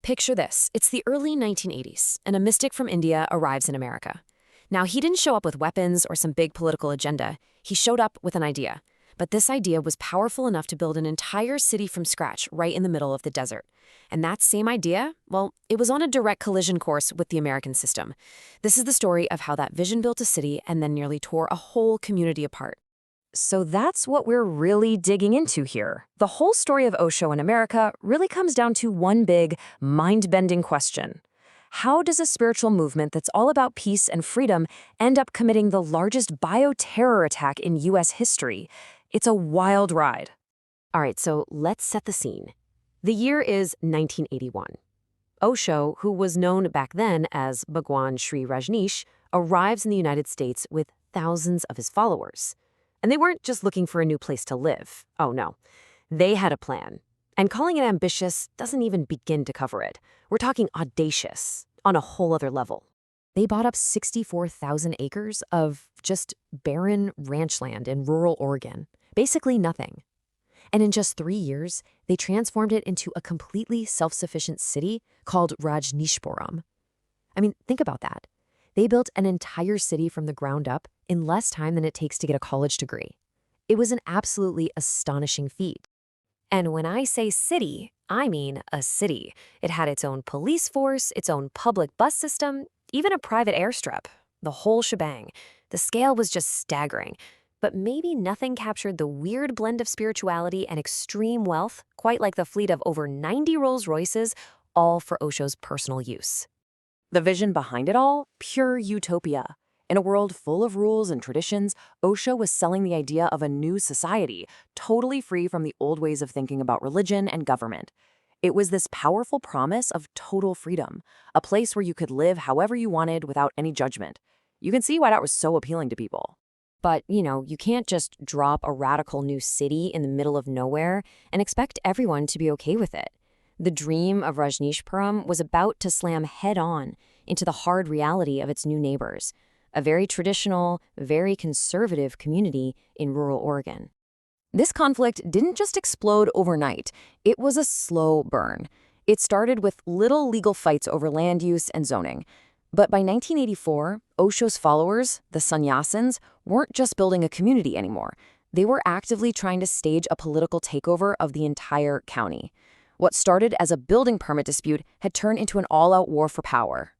Picture this. It's the early 1980s, and a mystic from India arrives in America. Now, he didn't show up with weapons or some big political agenda. He showed up with an idea. But this idea was powerful enough to build an entire city from scratch right in the middle of the desert. And that same idea, well, it was on a direct collision course with the American system. This is the story of how that vision built a city and then nearly tore a whole community apart. So that's what we're really digging into here. The whole story of Osho in America really comes down to one big, mind-bending question. How does a spiritual movement that's all about peace and freedom end up committing the largest bioterror attack in U.S. history? It's a wild ride. All right, so let's set the scene. The year is 1981. Osho, who was known back then as Bhagwan Sri Rajneesh, arrives in the United States with thousands of his followers. And they weren't just looking for a new place to live. Oh, no. They had a plan. And calling it ambitious doesn't even begin to cover it. We're talking audacious on a whole other level. They bought up 64,000 acres of just barren ranch land in rural Oregon. Basically nothing. And in just 3 years, they transformed it into a completely self-sufficient city called Rajneeshpuram. I mean, think about that. They built an entire city from the ground up in less time than it takes to get a college degree. It was an absolutely astonishing feat. And when I say city, I mean a city. It had its own police force, its own public bus system, even a private airstrip. The whole shebang. The scale was just staggering. But maybe nothing captured the weird blend of spirituality and extreme wealth quite like the fleet of over 90 Rolls-Royces, all for Osho's personal use. The vision behind it all? Pure utopia. In a world full of rules and traditions, Osho was selling the idea of a new society, totally free from the old ways of thinking about religion and government. It was this powerful promise of total freedom, a place where you could live however you wanted without any judgment. You can see why that was so appealing to people. But, you can't just drop a radical new city in the middle of nowhere and expect everyone to be okay with it. The dream of Rajneeshpuram was about to slam head-on into the hard reality of its new neighbors, a very traditional, very conservative community in rural Oregon. This conflict didn't just explode overnight. It was a slow burn. It started with little legal fights over land use and zoning. But by 1984, Osho's followers, the sannyasins, weren't just building a community anymore. They were actively trying to stage a political takeover of the entire county. What started as a building permit dispute had turned into an all-out war for power.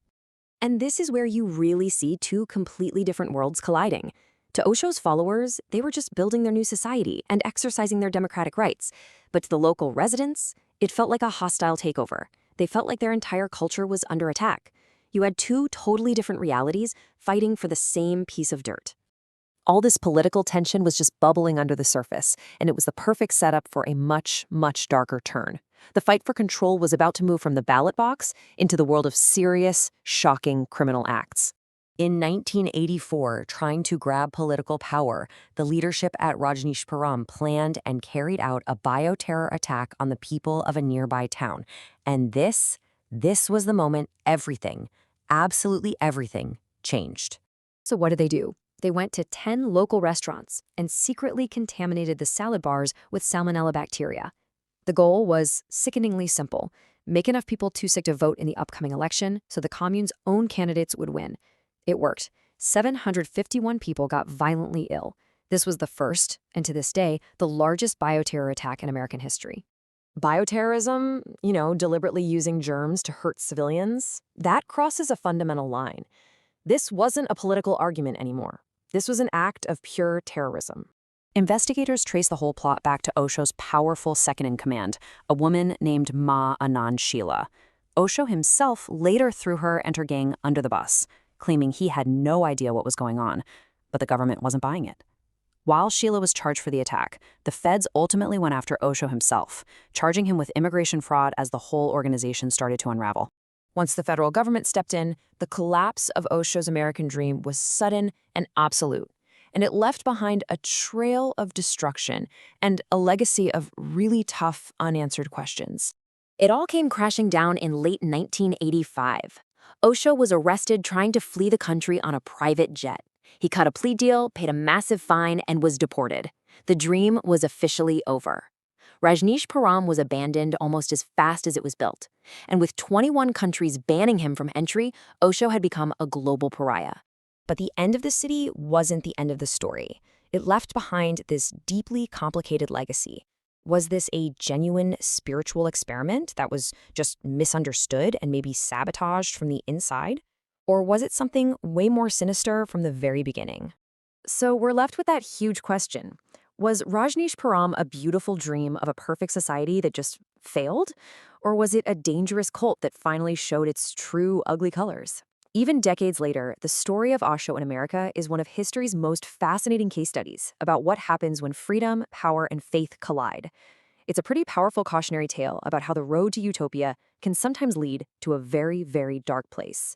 And this is where you really see two completely different worlds colliding. To Osho's followers, they were just building their new society and exercising their democratic rights. But to the local residents, it felt like a hostile takeover. They felt like their entire culture was under attack. You had two totally different realities fighting for the same piece of dirt. All this political tension was just bubbling under the surface, and it was the perfect setup for a much, much darker turn. The fight for control was about to move from the ballot box into the world of serious, shocking criminal acts. In 1984, trying to grab political power, the leadership at Rajneeshpuram planned and carried out a bioterror attack on the people of a nearby town. And this was the moment everything, absolutely everything, changed. So what did they do? They went to 10 local restaurants and secretly contaminated the salad bars with salmonella bacteria. The goal was sickeningly simple: make enough people too sick to vote in the upcoming election so the commune's own candidates would win. It worked. 751 people got violently ill. This was the first, and to this day, the largest bioterror attack in American history. Bioterrorism, deliberately using germs to hurt civilians, that crosses a fundamental line. This wasn't a political argument anymore. This was an act of pure terrorism. Investigators trace the whole plot back to Osho's powerful second-in-command, a woman named Ma Anand Sheela. Osho himself later threw her and her gang under the bus, claiming he had no idea what was going on, but the government wasn't buying it. While Sheela was charged for the attack, the feds ultimately went after Osho himself, charging him with immigration fraud as the whole organization started to unravel. Once the federal government stepped in, the collapse of Osho's American dream was sudden and absolute, and it left behind a trail of destruction and a legacy of really tough, unanswered questions. It all came crashing down in late 1985. Osho was arrested trying to flee the country on a private jet. He cut a plea deal, paid a massive fine, and was deported. The dream was officially over. Rajneeshpuram was abandoned almost as fast as it was built. And with 21 countries banning him from entry, Osho had become a global pariah. But the end of the city wasn't the end of the story. It left behind this deeply complicated legacy. Was this a genuine spiritual experiment that was just misunderstood and maybe sabotaged from the inside? Or was it something way more sinister from the very beginning? So we're left with that huge question. Was Rajneeshpuram a beautiful dream of a perfect society that just failed? Or was it a dangerous cult that finally showed its true ugly colors? Even decades later, the story of Osho in America is one of history's most fascinating case studies about what happens when freedom, power, and faith collide. It's a pretty powerful cautionary tale about how the road to utopia can sometimes lead to a very, very dark place.